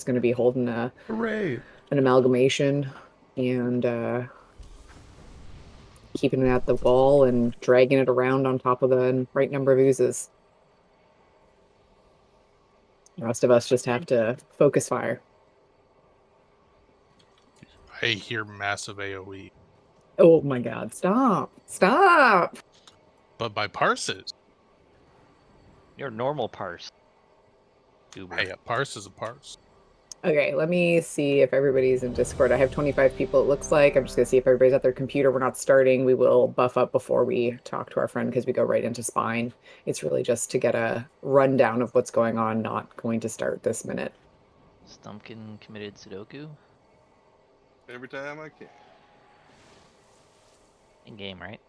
going to be holding Hooray! an amalgamation and keeping it at the wall and dragging it around on top of the right number of oozes. The rest of us just have to focus fire. I hear massive AoE. Oh my god, stop! Stop! But my parses. Your normal parse. Uber. Hey, a parse is a parse. Okay, let me see if everybody's in Discord. I have 25 people, it looks like. I'm just gonna see if everybody's at their computer. We're not starting. We will buff up before we talk to our friend because we go right into spine. It's really just to get a rundown of what's going on, not going to start this minute. Stumpkin committed Sudoku? Every time I can. In game, right?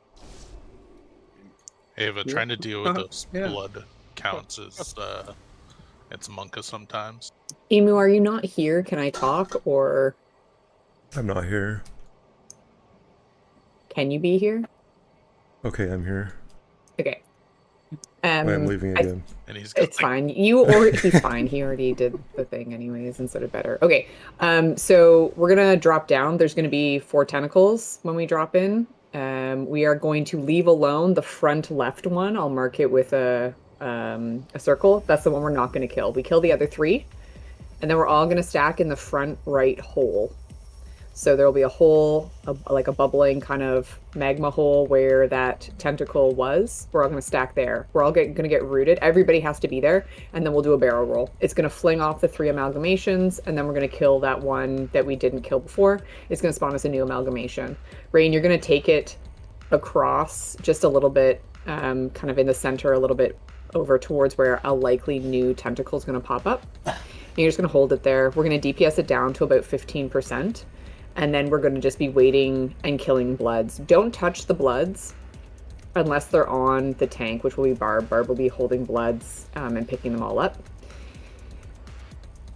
Hey, but trying to deal with those Yeah. blood counts is it's monka sometimes. Emu, are you not here? Can I talk, or I'm not here. can you be here? Okay, I'm here. Okay. I'm leaving again. And he's It's fine. He's fine. He already did the thing anyways, and sort of better. Okay. So we're gonna drop down. There's gonna be 4 tentacles when we drop in. We are going to leave alone the front left one. I'll mark it with a circle. That's the one we're not gonna kill. We kill the other 3, and then we're all gonna stack in the front right hole. So there'll be a hole, like a bubbling kind of magma hole where that tentacle was. We're all going to stack there. We're all going to get rooted. Everybody has to be there, and then we'll do a barrel roll. It's going to fling off the 3 amalgamations, and then we're going to kill that one that we didn't kill before. It's going to spawn us a new amalgamation. Rain, you're going to take it across just a little bit, kind of in the center, a little bit over towards where a likely new tentacle is going to pop up. And you're just going to hold it there. We're going to DPS it down to about 15%. And then we're going to just be waiting and killing bloods. Don't touch the bloods unless they're on the tank, which will be Barb. Barb will be holding bloods and picking them all up.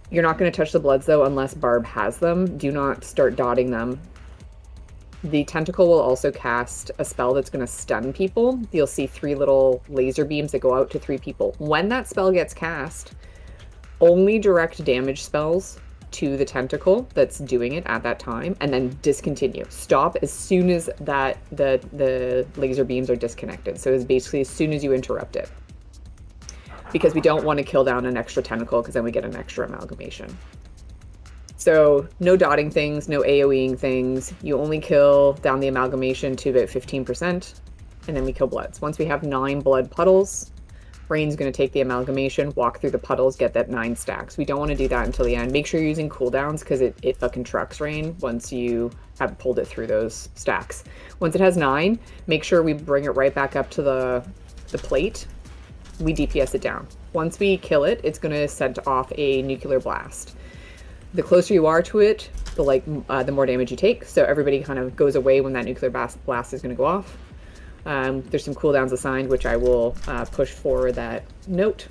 You're not going to touch the bloods, though, unless Barb has them. Do not start dotting them. The tentacle will also cast a spell that's going to stun people. You'll see 3 little laser beams that go out to 3 people. When that spell gets cast, only direct damage spells to the tentacle that's doing it at that time, and then discontinue. Stop as soon as that the laser beams are disconnected. So it's basically as soon as you interrupt it, because we don't want to kill down an extra tentacle, because then we get an extra amalgamation. So no dotting things, no AoEing things. You only kill down the amalgamation to about 15%, and then we kill bloods. Once we have 9 blood puddles, Rain's going to take the amalgamation, walk through the puddles, get that 9 stacks. We don't want to do that until the end. Make sure you're using cooldowns, because it fucking trucks Rain once you have pulled it through those stacks. Once it has 9, make sure we bring it right back up to the plate. We DPS it down. Once we kill it, it's going to set off a nuclear blast. The closer you are to it, the more damage you take. So everybody kind of goes away when that nuclear blast is going to go off. There's some cooldowns assigned, which I will push for that note.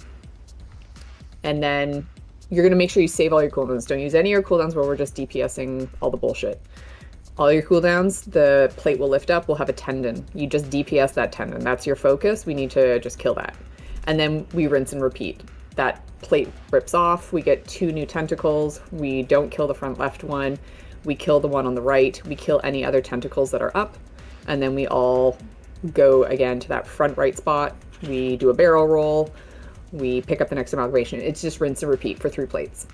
And then you're going to make sure you save all your cooldowns. Don't use any of your cooldowns where we're just DPSing all the bullshit. All your cooldowns, the plate will lift up, we'll have a tendon. You just DPS that tendon. That's your focus. We need to just kill that. And then we rinse and repeat. That plate rips off, we get 2 new tentacles, we don't kill the front left one, we kill the one on the right, we kill any other tentacles that are up, and then we all go again to that front right spot. We do a barrel roll. We pick up the next amalgamation. It's just rinse and repeat for 3 plates.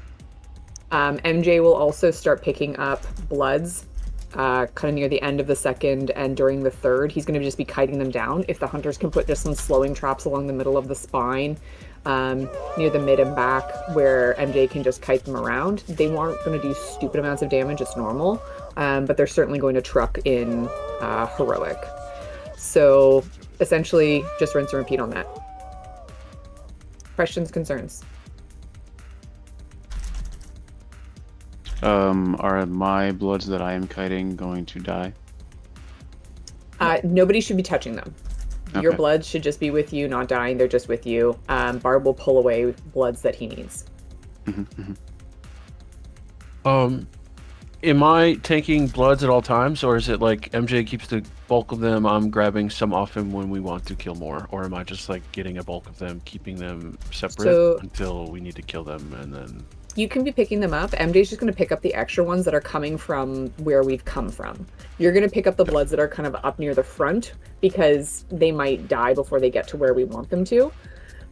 MJ will also start picking up bloods kind of near the end of the 2nd and during the 3rd. He's going to just be kiting them down. If the hunters can put just some slowing traps along the middle of the spine, near the mid and back, where MJ can just kite them around. They aren't going to do stupid amounts of damage. It's normal. But they're certainly going to truck in heroic. So essentially, just rinse and repeat on that. Questions, concerns? Are my bloods that I am kiting going to die? Nobody should be touching them. Your Okay. bloods should just be with you, not dying. They're just with you. Barb will pull away bloods that he needs. Am I taking bloods at all times, or is it like MJ keeps the bulk of them, I'm grabbing some off him when we want to kill more? Or am I just like getting a bulk of them, keeping them separate So- until we need to kill them and then... You can be picking them up. MJ's just going to pick up the extra ones that are coming from where we've come from. You're going to pick up the bloods that are kind of up near the front because they might die before they get to where we want them to.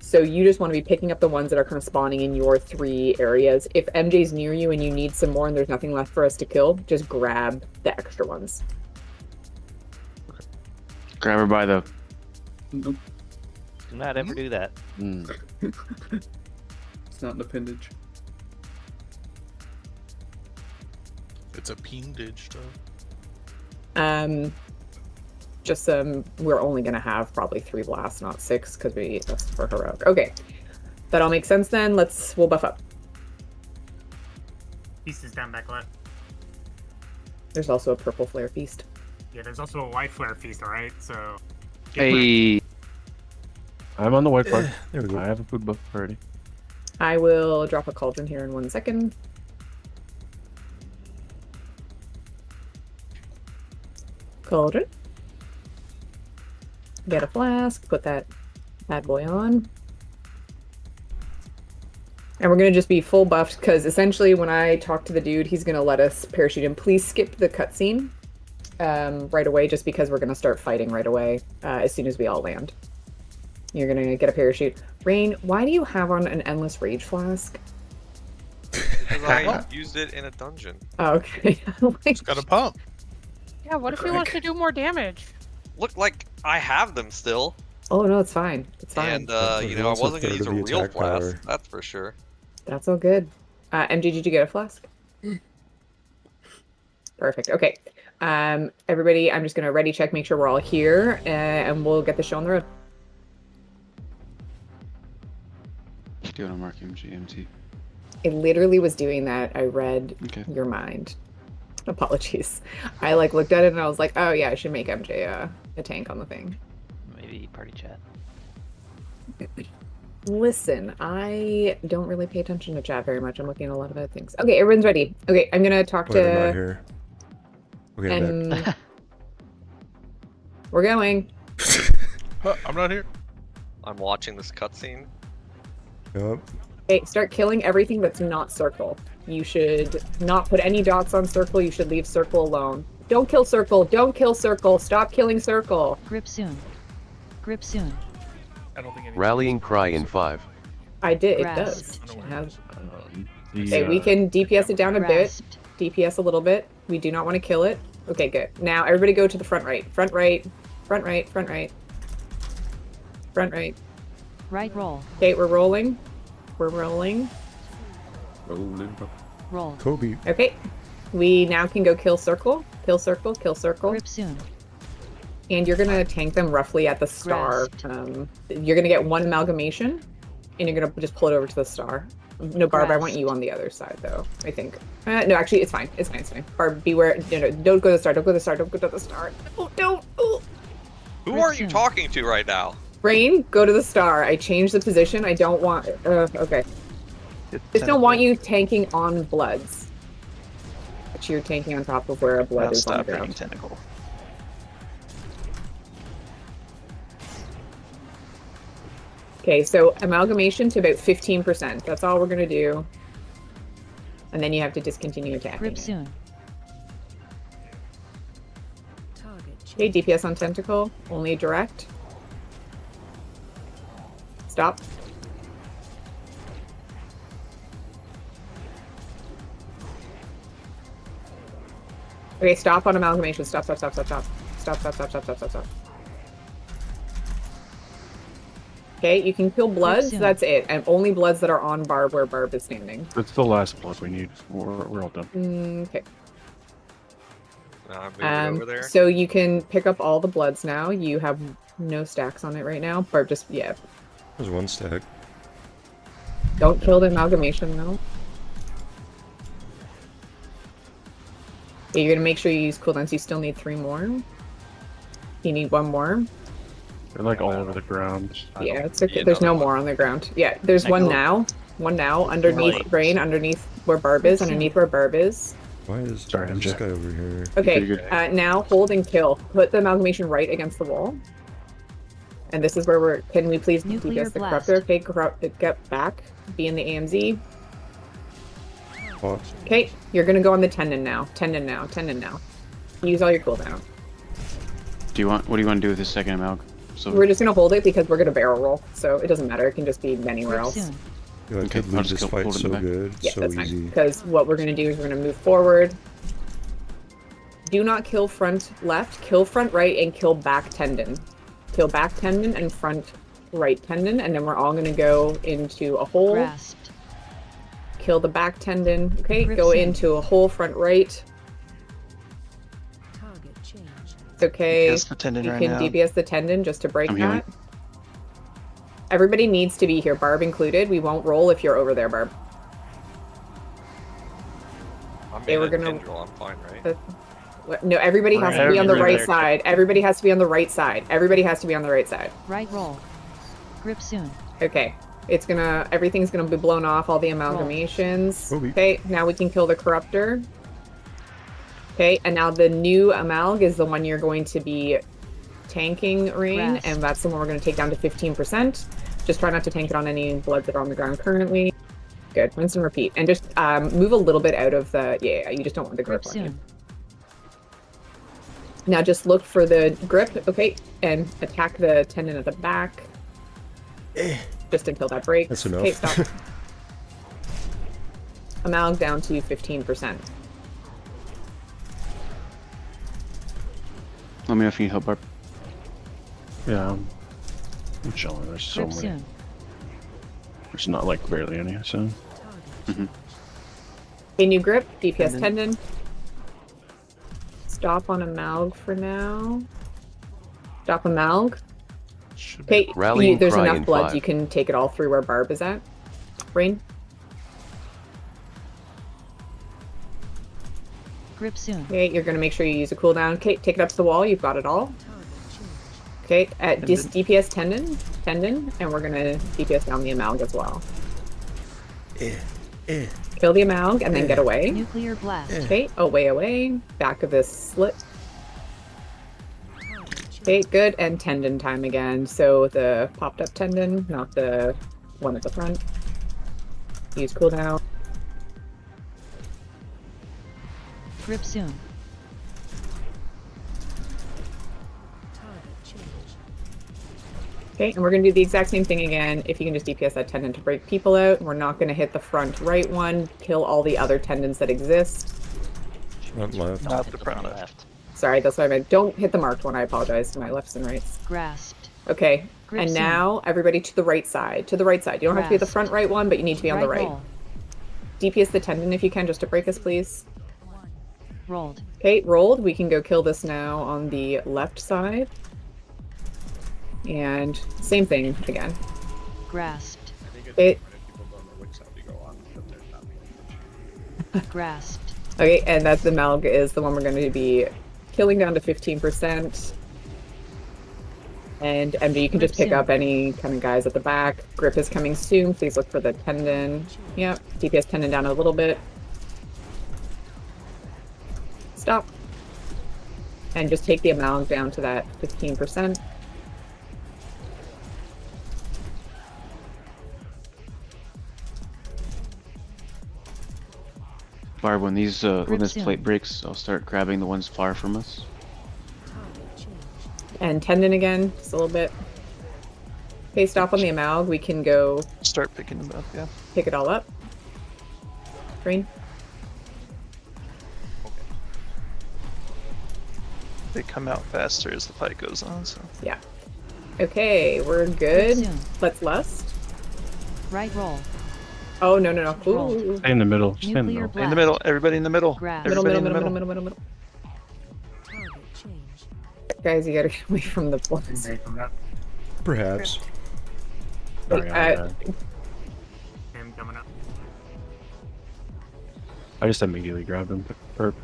So you just want to be picking up the ones that are kind of spawning in your 3 areas. If MJ's near you and you need some more and there's nothing left for us to kill, just grab the extra ones. Grab her by the. Do not ever do that. It's not an appendage. It's a appendage, though. Just we're only gonna have probably 3 blasts, not 6, because that's for heroic. Okay, that all makes sense then. We'll buff up. Feast is down back left. There's also a purple flare feast. Yeah, there's also a white flare feast, alright? So. Hey. I'm on the white part. There we go. I have a food buff already. I will drop a cauldron here in 1 second. Cauldron. Get a flask, put that bad boy on. And we're going to just be full buffed because essentially when I talk to the dude, he's going to let us parachute in. Please skip the cutscene right away just because we're going to start fighting right away as soon as we all land. You're going to get a parachute. Rain, why do you have on an endless rage flask? Because I used it in a dungeon. Oh, okay. It's got a pump. Yeah, what if he wants to do more damage? Look, like I have them still. Oh no, it's fine. It's fine. And I wasn't gonna use a real flask. That's for sure. That's all good. MG, did you get a flask? Perfect. Okay. Everybody, I'm just gonna ready check, make sure we're all here, and we'll get the show on the road. Do you want to mark MGMT? I literally was doing that. I read Okay. your mind. Apologies. I looked at it and I was like, oh yeah, I should make MJ a tank on the thing. Maybe party chat. Listen, I don't really pay attention to chat very much. I'm looking at a lot of other things. Okay, everyone's ready. Okay, I'm gonna talk Wait, I'm not to. here. Okay, I'm back. We're going. I'm not here. I'm watching this cutscene. Yup. Okay, start killing everything that's not circle. You should not put any dots on circle. You should leave circle alone. Don't kill circle. Don't kill circle. Stop killing circle. Grip soon. Grip soon. I don't think any. Rallying cry in 5. I did. It Rest. does. It has- The, Okay, we can DPS it down a bit. Rest. DPS a little bit. We do not want to kill it. Okay, good. Now everybody go to the front right. Front right. Front right. Front right. Front right. Right roll. Okay, we're rolling. We're rolling. Roll. Kobe. Okay. We now can go kill circle. Kill circle. Kill circle. Grip soon. And you're gonna tank them roughly at the star. Rest. You're gonna get 1 amalgamation, and you're gonna just pull it over to the star. No, Barb, I want Rest. you on the other side though. I think. No, actually, it's fine. It's fine. It's fine. Barb, beware. No, don't go to the star. Don't go to the star. Don't go to the star. Oh, don't. Oh. Who Grip are you soon. talking to right now? Rain, go to the star. I changed the position. I don't want. Okay. Just don't want you tanking on bloods. But you're tanking on top of where a blood is on the ground. Tentacle. Okay, so amalgamation to about 15%. That's all we're gonna do. And then you have to discontinue attacking. Grip it. soon. Okay, DPS on tentacle, only direct. Stop. Okay, stop on amalgamation. Stop, stop, stop, stop, stop. Stop, stop, stop, stop, stop, stop, stop. Okay, you can kill bloods, soon. that's it. And only bloods that are on Barb where Barb is standing. That's the last blood we need. We're all done. Okay. I'm moving over there. So you can pick up all the bloods now. You have no stacks on it right now. Barb just, yeah. There's 1 stack. Don't kill the amalgamation though. Okay, you're gonna make sure you use cooldowns. You still need 3 more. You need 1 more. They're like all over the ground. Yeah, it's okay. There's no more on the ground. Yeah, there's I one go- now. One now underneath Right. Brain, underneath where Barb is, underneath where Barb is. Why is Sorry, this MJ. guy over here? Okay, Pretty good. now hold and kill. Put the amalgamation right against the wall. And this is where we're. Can we please Nuclear DPS the blast. corruptor? Okay, get back. Be in the AMZ. Pause. Okay, you're gonna go on the tendon now. Tendon now. Tendon now. Use all your cooldown. Do you want? What do you want to do with this second amalg? So We're just gonna hold it because we're gonna barrel roll, so it doesn't matter. It can just be anywhere Grip else. soon. I feel like Okay, I'd I'll lose just this go fight hold it so back. good. Yeah, So that's fine. easy. Because what we're gonna do is we're gonna move forward. Do not kill front left, kill front right, and kill back tendon. Kill back tendon and front right tendon, and then we're all gonna go into a hole. Grasped. Kill the back tendon. Okay, Grip go soon. into a hole front right. It's okay. Yes, the tendon You right can now. DPS the tendon just to break I'm healing. that. Everybody needs to be here, Barb included. We won't roll if you're over there, Barb. I'm They in were a gonna- tendril, I'm fine, right? No, everybody has to be on the right Everywhere. side. Everybody has to be on the right side. Everybody has to be on the right side. Right roll. Grip soon. Okay. Everything's gonna be blown off, all the amalgamations. Obi. Okay, now we can kill the corruptor. Okay, and now the new amalg is the one you're going to be tanking, Rain, Grasp. and that's the one we're going to take down to 15%. Just try not to tank it on any bloods that are on the ground currently. Good, rinse and repeat. And just move a little bit out of the, yeah, you just don't want the grip Grip on you. soon. Now just look for the grip, okay, and attack the tendon at the back. Just until that breaks. That's enough. Okay, stop. Amalg down to 15%. let me know if you need help, Barb. Yeah. I'm chilling. There's so Grip many. soon. There's not like barely any, so. Okay, new grip, DPS tendon. Stop on Amalg for now. Stop Amalg. Okay, Rallying there's cry enough in blood. 5. You can take it all through where Barb is at. Rain. Grip soon. Okay, you're gonna make sure you use a cooldown. Okay, take it up to the wall. You've got it all. Okay, at DPS tendon, and we're gonna DPS down the Amalg as well. Kill the Amalg and then get away. Nuclear blast. Okay, away, back of this slit. Okay, good, and tendon time again. So the popped up tendon, not the one at the front. Use cooldown. Grip soon. Okay, and we're gonna do the exact same thing again. If you can just DPS that tendon to break people out. We're not gonna hit the front right one. Kill all the other tendons that exist. Front left. Not the front left. Sorry, that's what I meant. Don't hit the marked one. I apologize to my lefts and rights. Grasped. Okay, Grip and soon. now everybody to the right side. To the right side. You don't have to be at the Grasp. front right one, but you need to be on the Right right. roll. DPS the tendon if you can, just to break us, please. Rolled. Okay, rolled. We can go kill this now on the left side. And same thing again. Grasped. I think it's It- different if people don't know which side to go on, but there's not many. Grasped. Okay, and that's the Malg is the one we're going to be killing down to 15%. And MD, you can just pick Grip up any kind of guys at the back. Grip is coming soon. Please look for the tendon. Yep, DPS tendon down a little bit. Stop. And just take the Malg down to that 15%. Barb, when these when Grip this soon. plate breaks, I'll start grabbing the ones far from us. And tendon again, just a little bit. Okay, stop on the Amalg. We can go Start picking them up, yeah. pick it all up. Green. They come out faster as the fight goes on, so. Yeah. Okay, we're Grip good. soon. Let's lust. Right roll. Oh, no, no, no. Roll. Ooh. Stay in the middle. Stay in the Nuclear middle. blast. In the middle, everybody in the middle. Grasp. Middle, Everybody middle, in the middle, middle. middle, middle, middle. Guys, you gotta get away from the bullets. Perhaps. Sorry, Uh, Him coming up. I just immediately grabbed him. Or,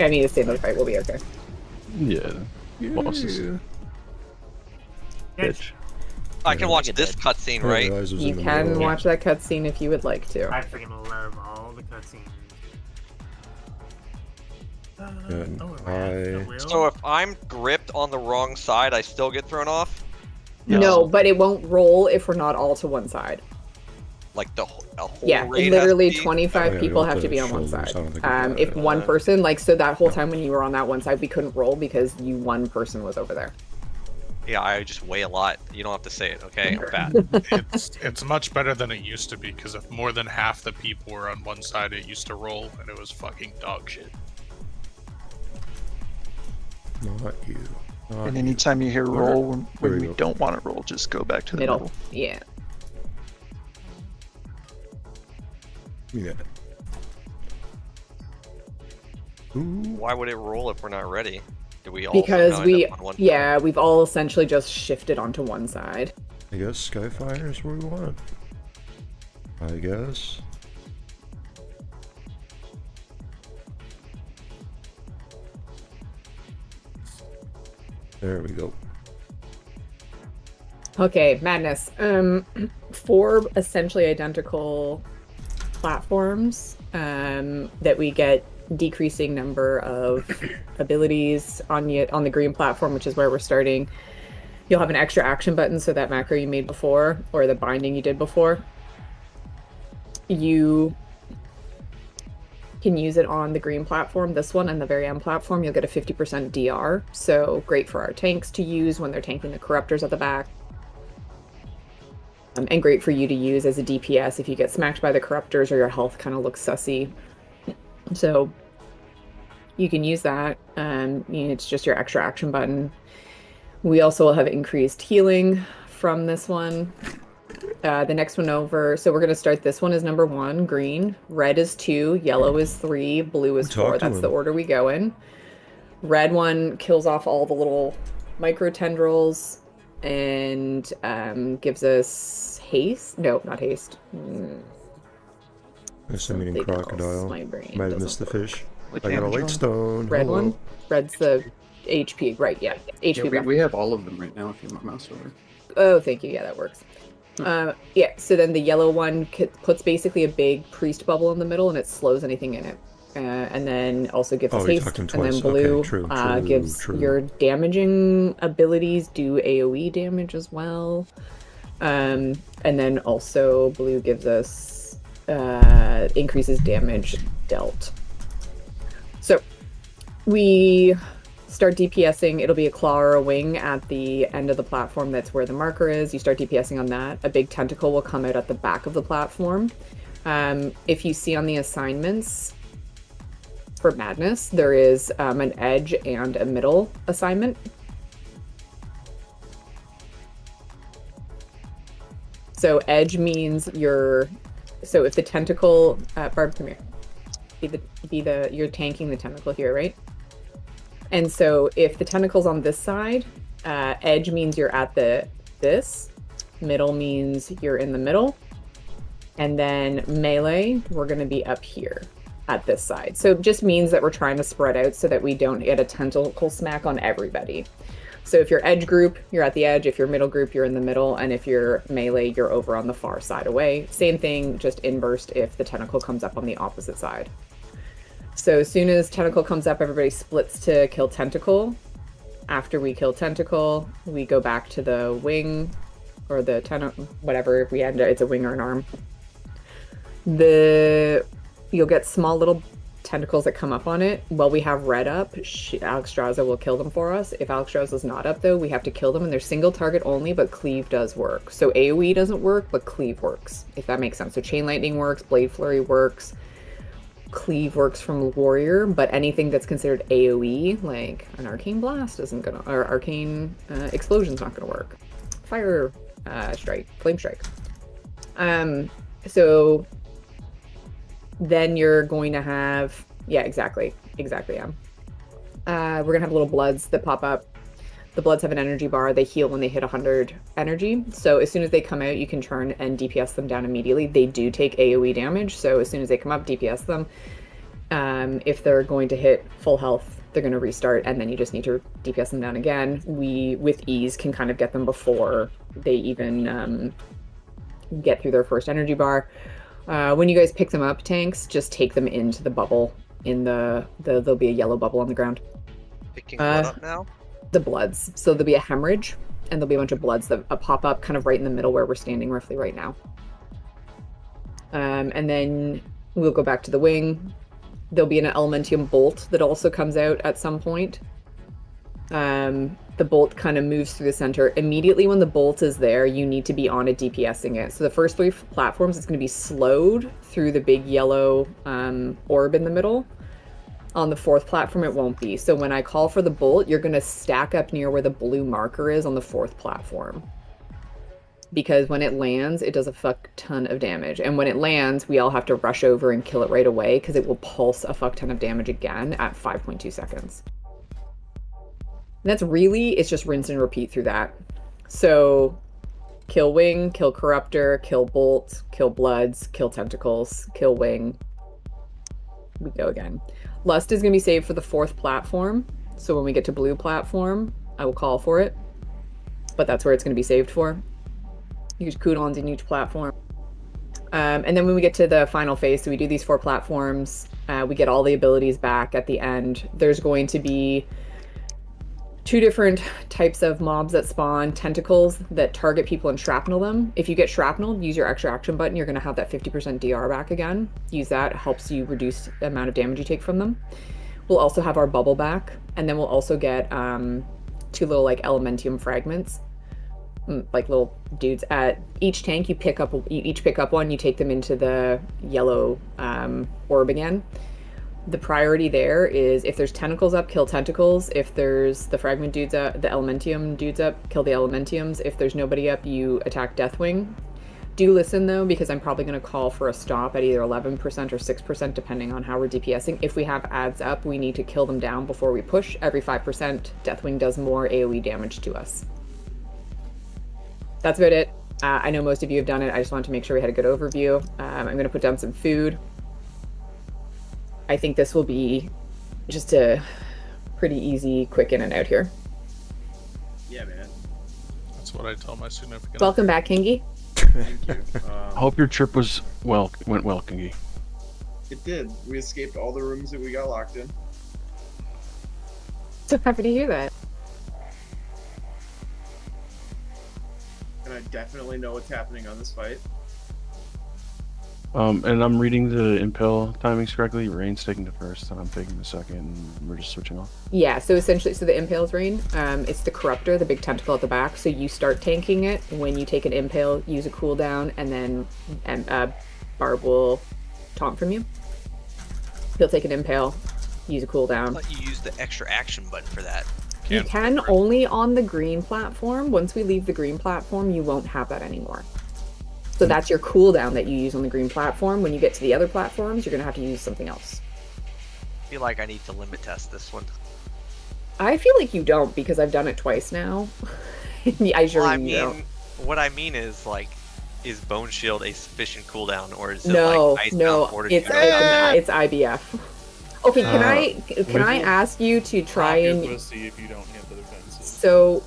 I need to stay in the fight. We'll be okay. yeah. Bosses. Bitch. I can watch this cutscene, I didn't right? realize it was You in the can middle. watch that cutscene if you would like to. I freaking love all the cutscenes. Good. Oh, it lands the I- wheel. So if I'm gripped on the wrong side, I still get thrown off? No, but it won't roll if we're not all to one side. Like the a whole Yeah, raid literally has to be? 25 Oh, yeah, people we have don't to be put on one shoulders, side. I don't think we can If do one that. person, like, so that whole No. time when you were on that one side, we couldn't roll because you one person was over there. Yeah, I just weigh a lot. You don't have to say it, okay? I'm fat. It's much better than it used to be because if more than half the people were on one side, it used to roll and it was fucking dog shit. Not you. Not And you. anytime you hear Where- roll There when we we go. don't want to roll, just go back to the middle. Yeah. Yeah. Ooh. Why would it roll if we're not ready? Do we all Because somehow we, end up on one yeah, we've all essentially just shifted onto one side. I guess Skyfire is where we want. I guess. There we go. Okay, madness. 4 essentially identical platforms that we get decreasing number of abilities on the green platform, which is where we're starting. You'll have an extra action button, so that macro you made before, or the binding you did before, you can use it on the green platform, this one, and the very end platform. You'll get a 50% DR, so great for our tanks to use when they're tanking the corruptors at the back. And great for you to use as a DPS if you get smacked by the corruptors or your health kind of looks sussy. So you can use that. It's just your extra action button. We also will have increased healing from this one. The next one over, so we're going to start this one as number 1, green. Red is 2, yellow is 3, blue is 4. That's the order we go in. Red one kills off all the little micro tendrils and gives us haste. No, not haste. Assuming Something crocodile. else. My brain Might have doesn't missed the work. fish. What I got a damage light on? stone. Red Hello. one? Red's the HP, right, yeah. HP buff. we have all of them right now if you want mouse over. Oh, thank you. Yeah, that works. Yeah, so then the yellow one puts basically a big priest bubble in the middle and it slows anything in it. And then also gives us Oh, you haste. talked him And then twice. Okay, blue true, gives true. your damaging abilities do AoE damage as well. And then also blue gives us increases damage dealt. So we start DPSing. It'll be a claw or a wing at the end of the platform. That's where the marker is. You start DPSing on that. A big tentacle will come out at the back of the platform. If you see on the assignments for Madness, there is an edge and a middle assignment. So edge means you're, so if the tentacle, Barb, come here. You're tanking the tentacle here, right? And so if the tentacle's on this side, edge means you're at this, middle means you're in the middle, and then melee, we're gonna be up here at this side. So it just means that we're trying to spread out so that we don't get a tentacle smack on everybody. So if you're edge group, you're at the edge. If you're middle group, you're in the middle. And if you're melee, you're over on the far side away. Same thing, just inversed if the tentacle comes up on the opposite side. So as soon as tentacle comes up, everybody splits to kill tentacle. After we kill tentacle, we go back to the wing or the whatever we end. It's a wing or an arm. You'll get small little tentacles that come up on it. While we have red up, Alexstrasza will kill them for us. If Alexstrasza's not up though, we have to kill them, and they're single target only, but cleave does work. So AoE doesn't work, but cleave works, if that makes sense. So chain lightning works, blade flurry works, cleave works from warrior, but anything that's considered AoE, like an arcane blast isn't gonna, or arcane explosion's not gonna work. Fire strike, flame strike. So then you're going to have, yeah, exactly, yeah. We're gonna have little bloods that pop up. The bloods have an energy bar. They heal when they hit 100 energy. So as soon as they come out, you can turn and DPS them down immediately. They do take AoE damage, so as soon as they come up, DPS them. If they're going to hit full health, they're going to restart, and then you just need to DPS them down again. We, with ease, can kind of get them before they even get through their first energy bar. When you guys pick them up, tanks, just take them into the bubble. There'll be a yellow bubble on the ground. Picking what up now? The bloods. So there'll be a hemorrhage, and there'll be a bunch of bloods that pop up kind of right in the middle where we're standing roughly right now. And then we'll go back to the wing. There'll be an Elementium bolt that also comes out at some point. The bolt kind of moves through the center. Immediately when the bolt is there, you need to be on it DPSing it. So the first 3 platforms, it's going to be slowed through the big yellow orb in the middle. On the 4th platform, it won't be. So when I call for the bolt, you're going to stack up near where the blue marker is on the 4th platform. Because when it lands, it does a fuck ton of damage. And when it lands, we all have to rush over and kill it right away because it will pulse a fuck ton of damage again at 5.2 seconds. And that's really, it's just rinse and repeat through that. So kill wing, kill corruptor, kill bolt, kill bloods, kill tentacles, kill wing. We go again. Lust is going to be saved for the 4th platform. So when we get to blue platform, I will call for it. But that's where it's going to be saved for. Use cooldowns in each platform. And then when we get to the final phase, so we do these 4 platforms, we get all the abilities back at the end. There's going to be 2 different types of mobs that spawn. Tentacles that target people and shrapnel them. If you get shrapnel, use your extra action button. You're going to have that 50% DR back again. Use that. It helps you reduce the amount of damage you take from them. We'll also have our bubble back. And then we'll also get 2 little like Elementium fragments. Like little dudes. At each tank, you each pick up one. You take them into the yellow orb again. The priority there is if there's tentacles up, kill tentacles. If there's the fragment dudes up, the Elementium dudes up, kill the Elementiums. If there's nobody up, you attack Deathwing. Do listen though, because I'm probably going to call for a stop at either 11% or 6% depending on how we're DPSing. If we have ads up, we need to kill them down before we push. Every 5%, Deathwing does more AoE damage to us. That's about it. I know most of you have done it. I just wanted to make sure we had a good overview. I'm going to put down some food. I think this will be just a pretty easy, quick in and out here. Yeah, man. That's what I tell my significant. Welcome back, Kingy. Thank you. I hope your trip went well, Kingy. It did. We escaped all the rooms that we got locked in. So happy to hear that. And I definitely know what's happening on this fight. And I'm reading the impale timings correctly. Rain's taking the first, and I'm taking the second, and we're just switching off. Yeah, so essentially, the impale's Rain. It's the corruptor, the big tentacle at the back. So you start tanking it. When you take an impale, use a cooldown, and then Barb will taunt from you. He'll take an impale, use a cooldown. I thought you used the extra action button for that. You can only on the green platform. Once we leave the green platform, you won't have that anymore. So that's your cooldown that you use on the green platform. When you get to the other platforms, you're going to have to use something else. I feel like I need to limit test this one. I feel like you don't, because I've done it twice now. What I mean is, like, is Bone Shield a sufficient cooldown, or is it no, like no, it's IBF. Okay, can I ask you to try and see if you don't hit the defenses. So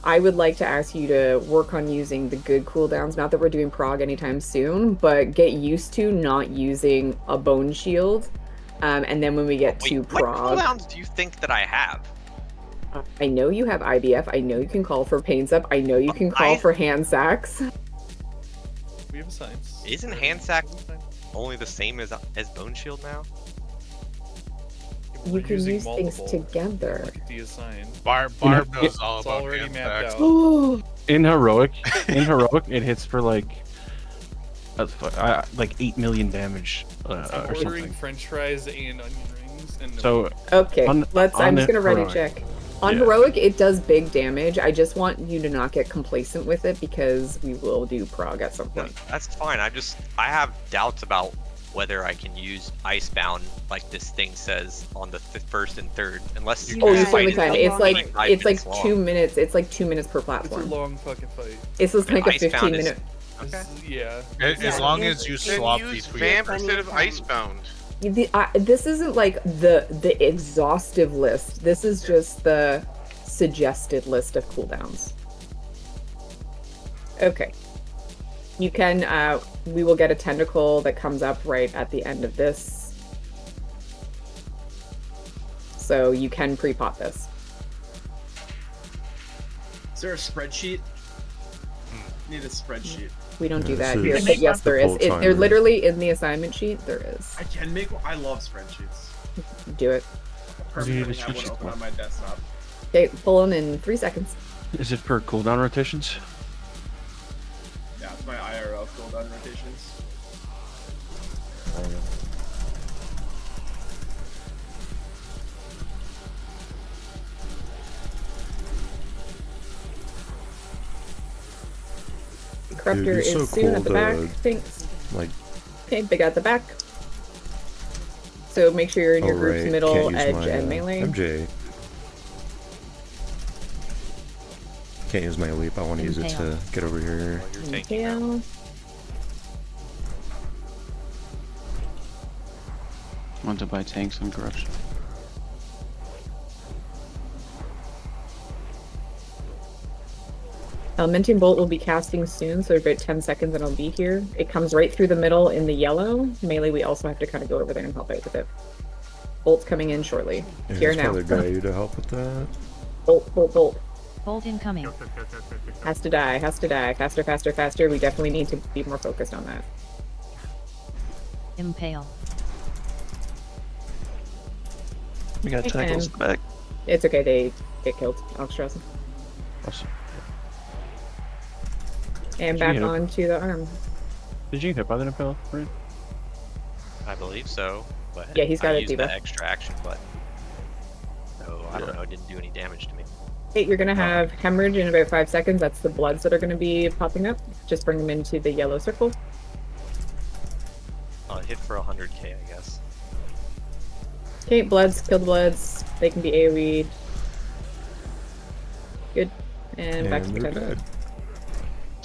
I would like to ask you to work on using the good cooldowns. Not that we're doing prog anytime soon, but get used to not using a bone shield. And then when we get to prog... What cooldowns do you think that I have? I know you have IBF. I know you can call for Pains Up. I know you can call for hand sacks. We have science. Isn't hand sack only the same as Bone Shield now? You can use things together. Barb knows all about already mapped hand out. In heroic, it hits for like 8 million damage I'm or ordering something. French fries and onion rings. And So okay, I'm just gonna ready heroic. check. On heroic, it does big damage. I just want you to not get complacent with it because we will do prog at some point. That's fine. I have doubts about whether I can use Icebound like this thing says on the first and third, unless You certainly can. It's like 2 minutes. It's like 2 minutes per it's a platform. long fucking fight. It's just like a Icebound 15-minute. Okay. Yeah. As long as you swap use between. Vamp instead of Icebound. This isn't like the exhaustive list. This is just the suggested list of cooldowns. Okay. You can, we will get a tentacle that comes up right at the end of this. So you can pre-pot this. Is there a spreadsheet? Need a spreadsheet. We don't do Yeah, that this here, is but yes, the there is. full They're timer. literally in the assignment sheet. There is. I can make one. I love spreadsheets. Do it. Does he need a Permanently have one spreadsheet open for? on my desktop. Okay, pull in 3 seconds. Is it for cooldown rotations? Yeah, it's my IRL cooldown rotations. Corruptor it's is so soon at the cool back. to, Thanks. Like, Okay, big at the back. So make sure you're in your group's right, middle, can't use edge, my, and melee. MJ. Can't use my leap. I want to use it to get over here. While you're taking out. Impale. Want to buy tanks and corruption. Elementing Bolt will be casting soon, so about 10 seconds and I'll be here. It comes right through the middle in the yellow. Melee, we also have to kind of go over there and help out with it. Bolt's coming in shortly. Yeah, Here there's now. probably a guy to help with that. Bolt, bolt, bolt. Bolt incoming. Has to die, has to die. Faster, faster, faster. We definitely need to be more focused on that. Impale. We got Okay, tentacles and- back. It's okay, they get killed. Alexstrasza. Awesome. And Did back you hit it? onto the arm. Did you get hit by the Impel, right? I believe so, but Yeah, he's got I a used diva. the extra action button. So I don't know, it didn't do any damage to me. Okay, you're gonna have hemorrhage in about 5 seconds. That's the bloods that are gonna be popping up. Just bring them into the yellow circle. Hit for 100k, I guess. Okay, bloods, kill the bloods. They can be AoE'd. Good. And back to the they're tentacle. dead.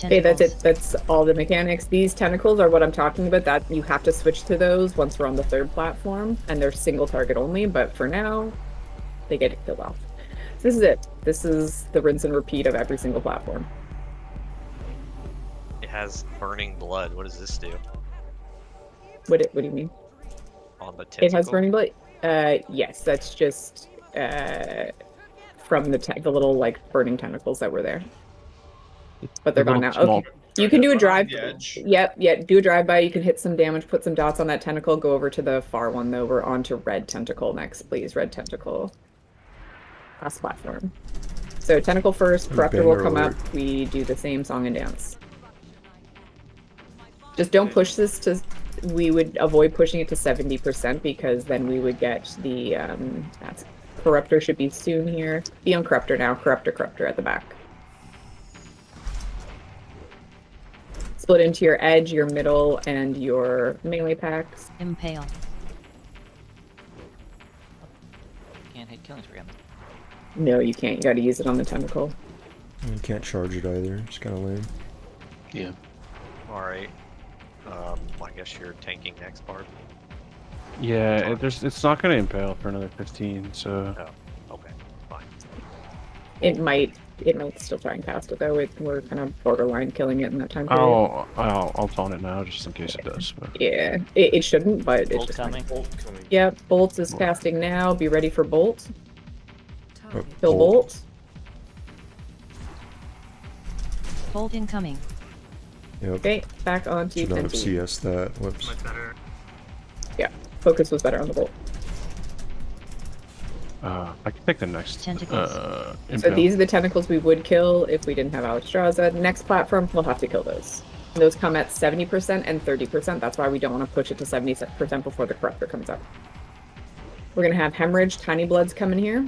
Okay, that's Tentacles. it. That's all the mechanics. These tentacles are what I'm talking about. That you have to switch to those once we're on the 3rd platform, and they're single target only. But for now, they get killed off. So this is it. This is the rinse and repeat of every single platform. It has burning blood. What does this do? What do you mean? On the tentacle? It has burning blood. Yes, that's just from the little like burning tentacles that were there. But they're The gone now. little small- Okay. You can do a drive. The edge. Yep, do a drive-by. You can hit some damage, put some dots on that tentacle. Go over to the far one, though. We're on to red tentacle next, please. Red tentacle. Last platform. So tentacle first, corruptor will Banger come alert. up. We do the same song and dance. Just don't push this to... We would avoid pushing it to 70% because then we would get the... That's, corruptor should be soon here. Be on corruptor now. Corruptor at the back. Split into your edge, your middle, and your melee packs. Impale. Can't hit killing spree on them. No, you can't. You gotta use it on the tentacle. You can't charge it either. It's kind of lame. Yeah. Alright. I guess you're tanking next part. Yeah, it's not going to impale for another 15, so... Oh, okay. Fine. It might still try and cast it though. We're kind of borderline killing it in that time period. I'll taunt it now just in case it does. But... Yeah, it shouldn't, but it's Bolt just coming. Bolt coming. Yeah, Bolt is casting now. Be ready for Bolt. Oh, Kill Bolt. Bolt incoming. Yep. Okay, back onto Should not have Fenty. CS that. Whoops. Much better. Focus was better on the Bolt. I can take the next. Tentacles. So impale. these are the tentacles we would kill if we didn't have Alexstrasza. Next platform, we'll have to kill those. Those come at 70% and 30%. That's why we don't want to push it to 70% before the corruptor comes up. We're gonna have hemorrhage, tiny bloods coming here.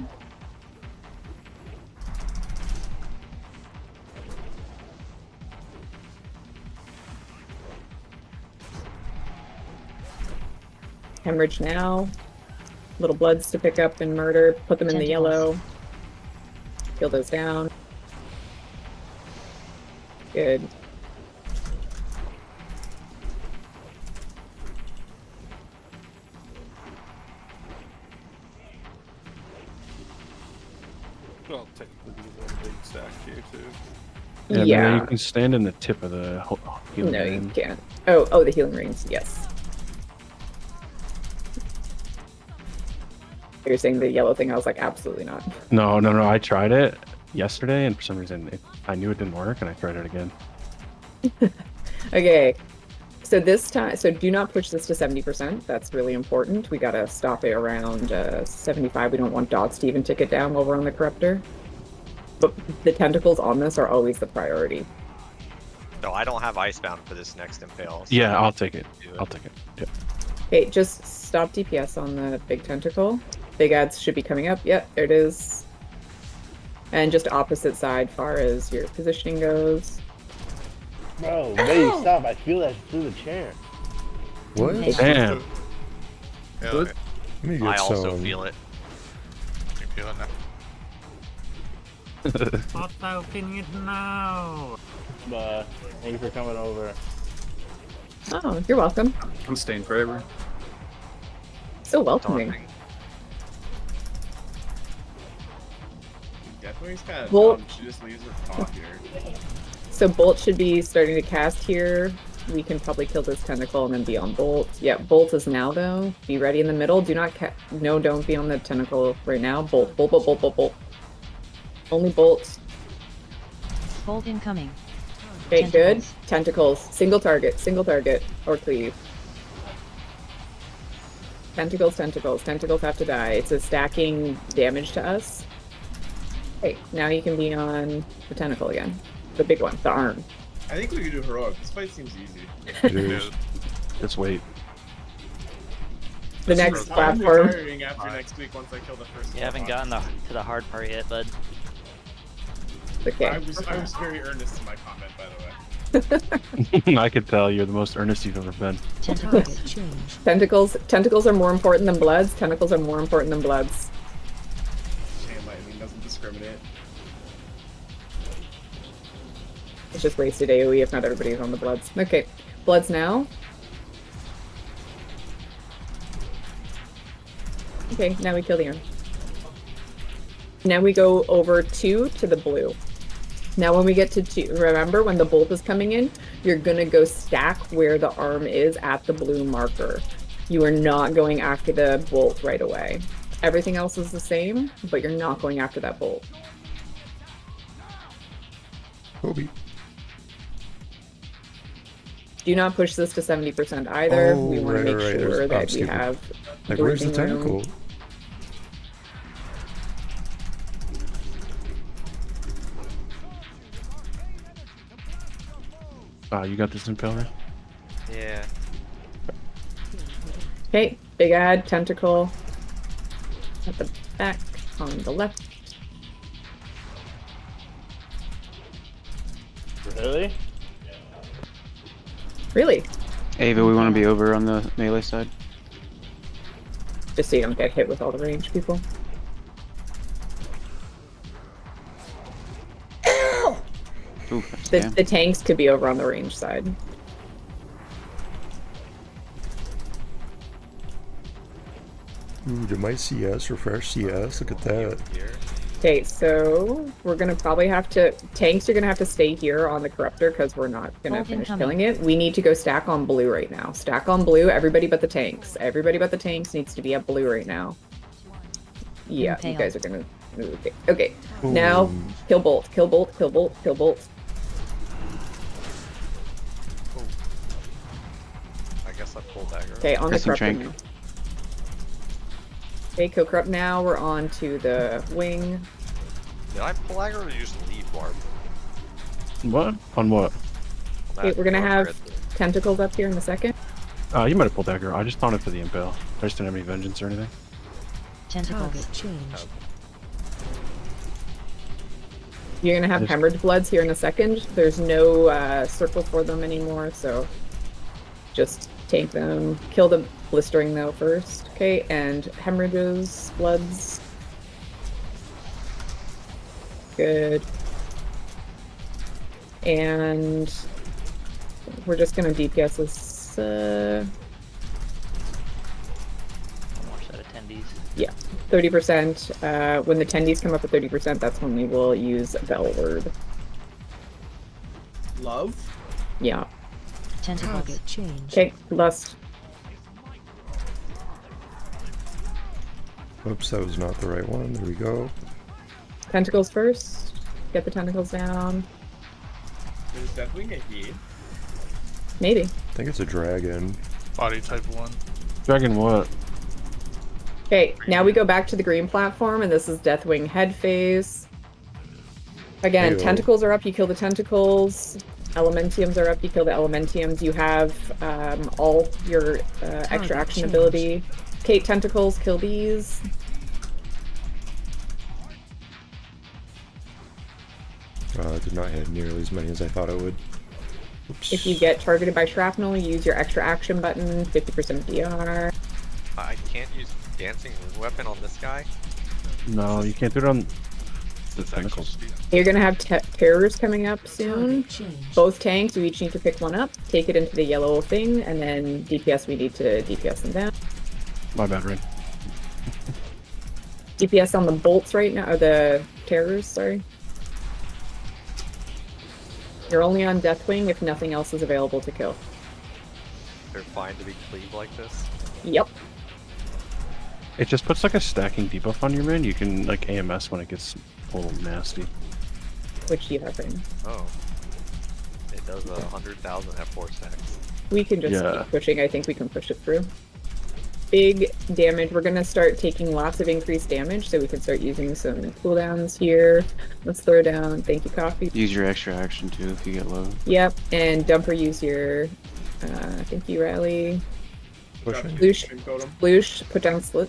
Hemorrhage now. Little bloods to pick up and murder. Put them in the Tentacles. yellow. Kill those down. Good. Well, technically, there's one big stack here too. Yeah, Yeah. man, you can stand in the tip of the healing No, you ring. can't. Oh, the healing rings. Yes. You're saying the yellow thing. I was like, absolutely not. No. I tried it yesterday, and for some reason, I knew it didn't work, and I tried it again. Okay. So this time, so do not push this to 70%. That's really important. We gotta stop it around 75. We don't want dots to even tick it down while we're on the corruptor. But the tentacles on this are always the priority. No, I don't have Icebound for this next impale. So Yeah, I'll take it. do I'll take it. Yeah. Okay, just stop DPS on the big tentacle. Big ads should be coming up. Yep, there it is. And just opposite side far as your positioning goes. Bro, baby, stop. I feel that through the chair. What? Impale. Damn. Yeah, What? okay. Let me get I also some. feel it. You feeling that? Stop opening it now. Thank you for coming over. Oh, you're welcome. I'm staying forever. So welcoming. Daunting. Deathwing's kind of Well- dumb. She just leaves her talk here. So Bolt should be starting to cast here. We can probably kill this tentacle and then be on Bolt. Yeah, Bolt is now though. Be ready in the middle. Do not no, don't be on the tentacle right now. Bolt, Bolt, Bolt, Bolt, Bolt, Bolt. Only Bolt. Bolt incoming. Okay, good. Tentacles. Tentacles. Single target, or cleave. Tentacles, tentacles. Tentacles have to die. It's a stacking damage to us. Okay, now you can be on the tentacle again. The big one, the arm. I think we could do heroic. This fight seems easy. It is. Let's wait. The This next is I'm platform. retiring after next week once I kill the first. You haven't gotten to the hard part yet, bud. Okay. I was very earnest in my comment, by the way. I could tell you're the most earnest you've ever been. Tentacles. Tentacles are more important than bloods. Tentacles are more important than bloods. Chain lightning doesn't discriminate. It's just wasted AoE if not everybody's on the bloods. Okay, bloods now. Okay, now we kill the arm. Now we go over 2 to the blue. Now when we get to 2, remember when the bolt is coming in, you're gonna go stack where the arm is at the blue marker. You are not going after the bolt right away. Everything else is the same, but you're not going after that bolt. Kobe. Do not push this to 70% either. Oh, we want right, to make right. sure I'm that we stupid. have Like, where's the breathing room. tentacle? You got this impaler? Yeah. Okay, big ad, tentacle at the back, on the left. Really? Really? Ava, we want to be over on the melee side. Just so you don't get hit with all the range people. Ooh, that's damn. The tanks could be over on the range side. Ooh, did my CS refresh CS? Look at that. Here. Okay, so we're gonna probably have to, tanks are gonna have to stay here on the corruptor because we're not gonna Bolt finish incoming. killing it. We need to go stack on blue right now. Stack on blue, everybody but the tanks. Everybody but the tanks needs to be at blue right now. Yeah, you Impale. guys are gonna, okay. Now, Ooh. kill bolt, kill bolt, kill bolt, kill bolt. I guess I pulled dagger. Okay, on the Pressing corruptor trank. now. Okay, kill corrupt now, we're on to the wing. Did I pull dagger or did you just leave Barb? What? On what? Okay, we're gonna have tentacles up here in a second. You might have pulled dagger. I just taunted for the impale. I just didn't have any vengeance or anything. Tentacles. You're gonna have Just- hemorrhage bloods here in a second. There's no circle for them anymore, so just take them. Kill the blistering though first. Okay, and hemorrhages, bloods. Good. And we're just gonna DPS this. One more set of tendies. 30%. When the tendies come up at 30%, that's when we will use Bellward. Love? Yeah. Tentacles. Okay, lust. Oops, that was not the right one. There we go. Tentacles first. Get the tentacles down. Is Deathwing a he? Maybe. I think it's a dragon. Body type 1. Dragon what? Okay, now we go back to the green platform, and this is Deathwing head phase. Again, Heyo. tentacles are up, you kill the tentacles. Elementiums are up, you kill the elementiums. You have all your extra action ability. Kate tentacles, kill these. I did not hit nearly as many as I thought I would. Oops. If you get targeted by shrapnel, use your extra action button, 50% DR. I can't use dancing rune weapon on this guy. No, you can't do it on the tentacles. You're gonna have terrors coming up soon. Both tanks, you each need to pick one up, take it into the yellow thing, and then DPS, we need to DPS them down. My bad, Rain. DPS on the bolts right now, or the terrors, sorry. You're only on Deathwing if nothing else is available to kill. They're fine to be cleaved like this. Yep. It just puts like a stacking debuff on your man. You can like AMS when it gets a little nasty. Which you have right now. Oh. It does 100,000 at 4 stacks. We can just keep pushing. I think we can push it through. Big damage. We're going to start taking lots of increased damage, so we can start using some cooldowns here. Let's throw down. Thank you, Coffee. Use your extra action too if you get low. Yep, and Dumper, use your. Thank you, Rally. Pushing. Bloosh, put down Slit.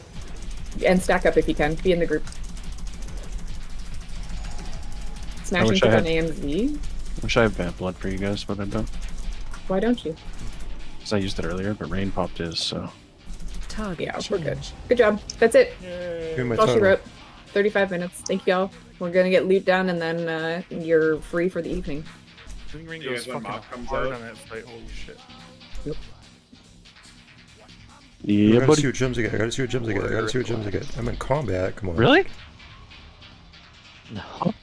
And stack up if you can. Be in the group. Smashing put on AMZ. Wish I had Vamp Blood for you guys, but I don't. Why don't you? Because I used it earlier, but Rain popped his, so. Yeah, we're good. Good job. That's it. That's all she wrote. 35 minutes. Thank y'all. We're gonna get loot done, and then you're free for the evening. Ring Ring goes fucking hard on that fight. Holy shit. Yep. I gotta see what gems I get. I gotta see what gems I get. I gotta see what gems I get. I'm in combat. Come on. Really? No.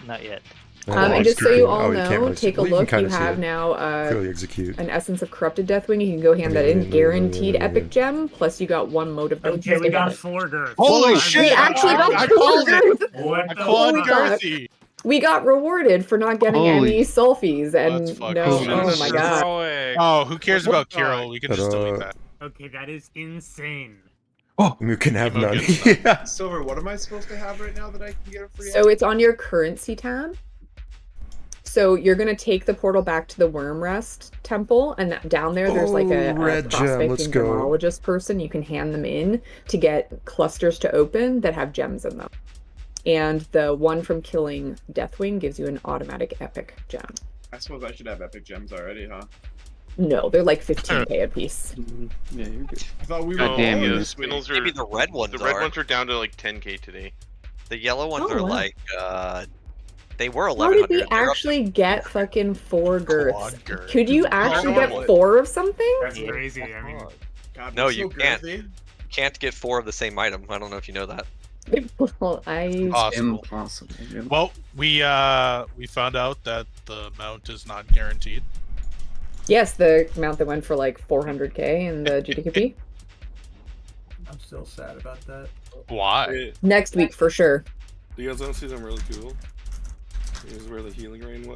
Not yet. And just so you all know, really take a look. You have now execute. an Essence of Corrupted Deathwing. You can go hand that in. Guaranteed epic gem. Plus, you got one mode of. Okay, we got 4 girths. Holy shit! We actually got 4 girths. I called Girthy. We got rewarded for not getting any sulfies, and That's fucking oh my god. Oh, who cares about Kirill? We can just delete that. Okay, that is insane. Oh, you can have none. Silver, what am I supposed to have right now that I can get a free? So it's on your currency tab. So you're gonna take the portal back to the Wormrest Temple, and down there, there's like a red gem. prospecting Let's go. gemologist person. You can hand them in to get clusters to open that have gems in them. And the one from killing Deathwing gives you an automatic epic gem. I suppose I should have epic gems already, huh? No, they're like 15k a piece. Yeah, you're good. I thought we were. God damn you. Maybe the red ones The red ones are down to like 10k today. The yellow ones Oh, are wow. like, they were How 1100. did we actually get fucking 4 girths? Quad girth. Could you actually get Normally. 4 of something? That's crazy. I mean, God, No, we're you so can't. girthy. Can't get 4 of the same item. I don't know if you know that. Well, I Possible. Impossible. Well, we found out that the mount is not guaranteed. yes, the amount that went for like 400k in the GDKP. I'm still sad about that. Why? Wait, Next week for sure. you guys want to see something really cool? Here's where the healing rain was.